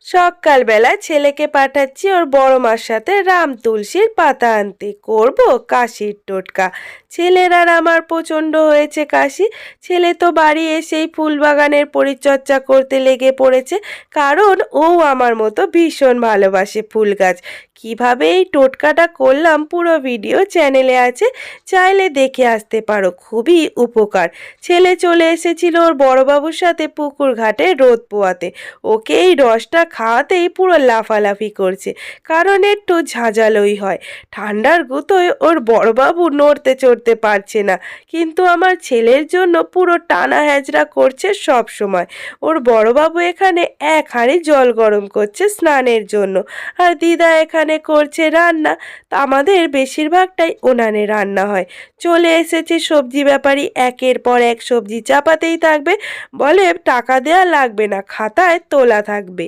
সকালবেলা ছেলেকে পাঠাচ্ছি ওর বড় মার সাথে রাম তুলসীর পাতা আনতে, করব কাশির টোটকা। ছেলের আর আমার প্রচণ্ড হয়েছে কাশি। ছেলে তো বাড়ি এসেই ফুল বাগানের পরিচর্যা করতে লেগে পড়েছে, কারণ ও আমার মতো ভীষণ ভালোবাসে ফুল গাছ। কিভাবে এই টোটকাটা করলাম পুরো ভিডিও চ্যানেলে আছে, চাইলে দেখে আসতে পারো, খুবই উপকার। ছেলে চলে এসেছিল ওর বড়বাবুর সাথে পুকুর ঘাটে রোদ পোয়াতে। ওকে এই রসটা খাওয়াতেই পুরো লাফালাফি করছে, কারণ একটু ঝাঁঝালোই হয়। ঠান্ডার গুঁতোয় ওর বড়বাবু নড়তে চড়তে পারছে না, কিন্তু আমার ছেলের জন্য পুরো টানা হ্যাজরা করছে সব সময়। ওর বড়বাবু এখানে এক হাঁড়ি জল গরম করছে স্নানের জন্য, আর দিদা এখানে করছে রান্না। তা আমাদের বেশিরভাগটাই উনানে রান্না হয়। চলে এসেছে সবজি ব্যাপারী, একের পর এক সবজি চাপাতেই থাকবে, বলে টাকা দেয়া লাগবে না, খাতায় তোলা থাকবে।